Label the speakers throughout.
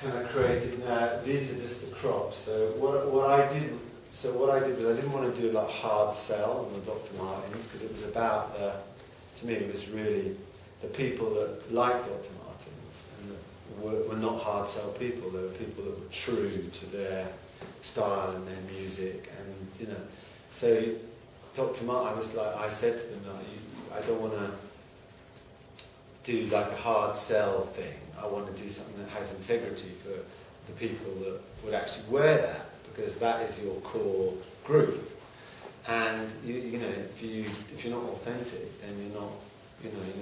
Speaker 1: kind of created. Now these are just the crops. So what I did was I didn't want to do like hard sell on the Dr. Martens, because it was about to me it was really the people that liked Dr. Martens and were not hard sell people. They were people that were true to their style and their music, and so Dr. Martin, I said to them, I don't want to do like a hard sell thing. I want to do something that has integrity for the people that would actually wear that, because that is your core group. And if you're not authentic, then you're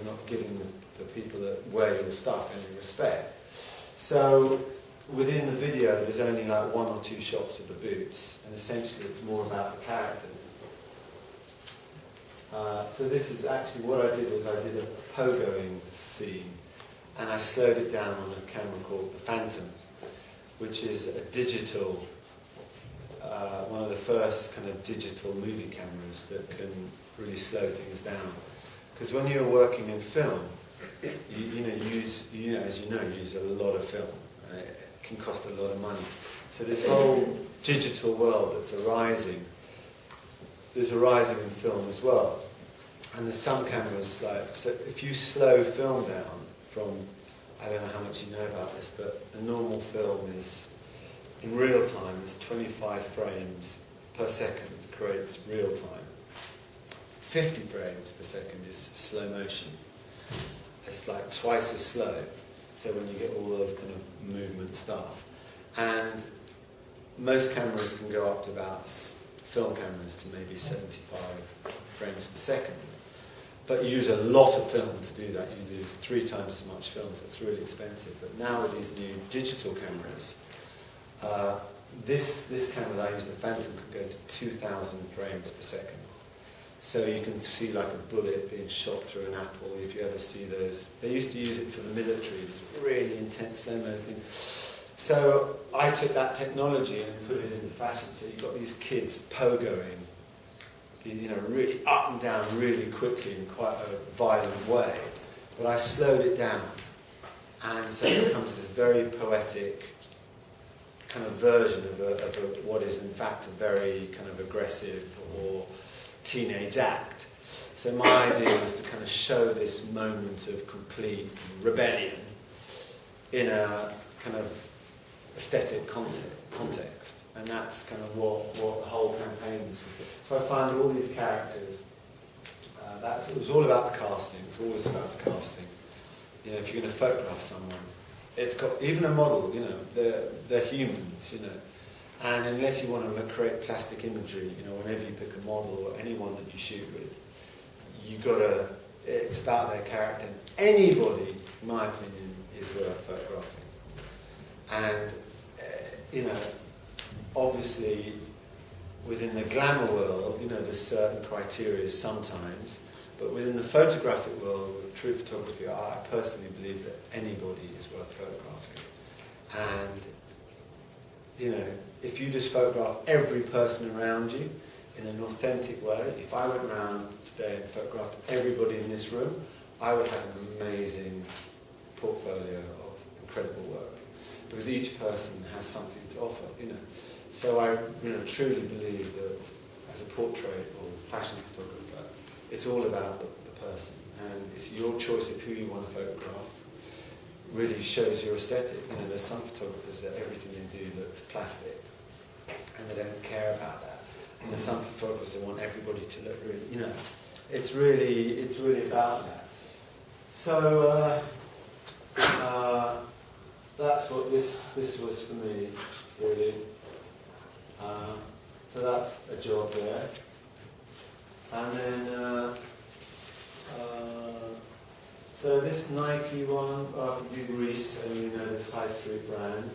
Speaker 1: not giving the people that wear your stuff any respect. So within the video, there's only like 1 or 2 shots of the boots, and essentially it's more about the characters. So this is actually what I did was I did a pogoing scene, and I slowed it down on a camera called the Phantom, which is a digital, one of the first kind of digital movie cameras that can really slow things down. Because when you're working in film, use a lot of film. It can cost a lot of money. So this whole digital world that's arising is arising in film as well. And there's some cameras so if you slow film down from, I don't know how much you know about this, but the normal film is, in real time, is 25 frames per second creates real time. 50 frames per second is slow motion. It's like twice as slow. So when you get all those kind of movement stuff. And most cameras can go up to about, film cameras, to maybe 75 frames per second. But you use a lot of film to do that. You use 3 times as much film, so it's really expensive. But now with these new digital cameras, this camera that I use, the Phantom, can go to 2,000 frames per second. So you can see like a bullet being shot through an apple, if you ever see those. They used to use it for the military, this really intense slow-mo thing. So I took that technology and put it into fashion. So you've got these kids pogoing, really up and down really quickly in quite a violent way. But I slowed it down. And so it becomes this very poetic kind of version of what is in fact a very kind of aggressive or teenage act. So my idea was to kind of show this moment of complete rebellion in a kind of aesthetic context. And that's kind of what the whole campaign is. So I found all these characters. It was all about the casting. It's always about the casting. If you're going to photograph someone, it's got, even a model, they're humans, And unless you want to create plastic imagery, whenever you pick a model or anyone that you shoot with, it's about their character. Anybody, in my opinion, is worth photographing. And, obviously, within the glamour world, there's certain criteria sometimes, but within the photographic world, with true photography, I personally believe that anybody is worth photographing. And, if you just photograph every person around you in an authentic way, if I went around today and photographed everybody in this room, I would have an amazing portfolio of incredible work, because each person has something to offer, So I truly believe that as a portrait or fashion photographer, it's all about the person, and it's your choice of who you want to photograph. Really shows your aesthetic. There's some photographers that everything they do looks plastic, and they don't care about that. And there's some photographers that want everybody to look really, it's really about that. So that's what this was for me, really. So that's a job there. And then, so this Nike one, I could do Greece, and this high street brand.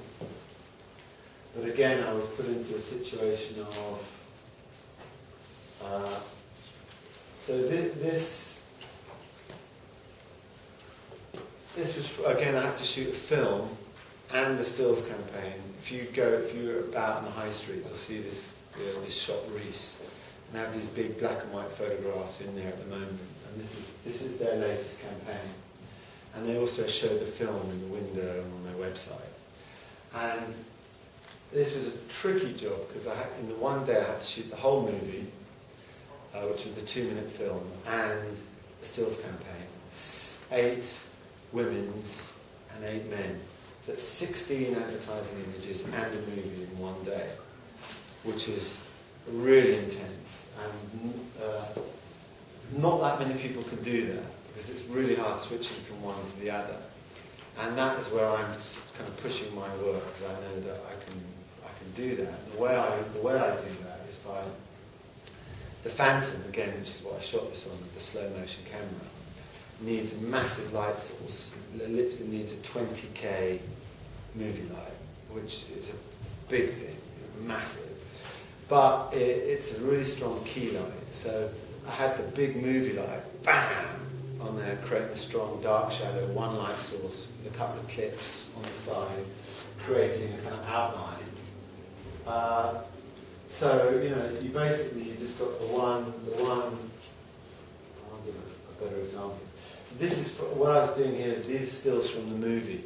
Speaker 1: But again, I was put into a situation of, this was, again, I had to shoot a film and the stills campaign. If you're about in the high street, you'll see this, this shot Reese, and they have these big black and white photographs in there at the moment. And this is their latest campaign. And they also show the film in the window and on their website. And this was a tricky job because in the one day I had to shoot the whole movie, which was the 2-minute film, and the stills campaign. 8 women's and 8 men. So it's 16 advertising images and a movie in one day, which is really intense. And not that many people can do that because it's really hard switching from one to the other. And that is where I'm kind of pushing my work, because I know that I can do that. And the way I do that is by the Phantom, again, which is what I shot this on, the slow motion camera, needs a massive light source. It literally needs a 20K movie light, which is a big thing, massive. But it's a really strong key light. So I had the big movie light, bam, on there, creating a strong dark shadow, one light source with a couple of clips on the side, creating a kind of outline. So, you know, you just got the one, I'll give a better example. So this is, what I was doing here is these are stills from the movie.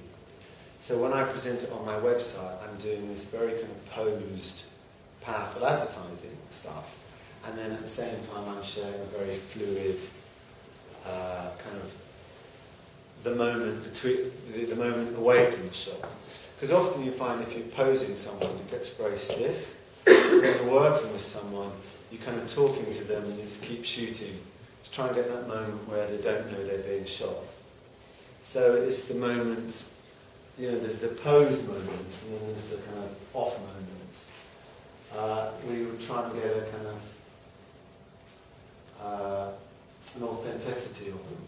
Speaker 1: So when I present it on my website, I'm doing this very kind of posed, powerful advertising stuff. And then at the same time, I'm showing a very fluid, kind of the moment between, the moment away from the shot. Because often you find if you're posing someone, it gets very stiff. So when you're working with someone, you're kind of talking to them and you just keep shooting to try and get that moment where they don't know they're being shot. So it's the moments, you know, there's the pose moments and then there's the kind of off moments. We would try and get a kind of an authenticity of them.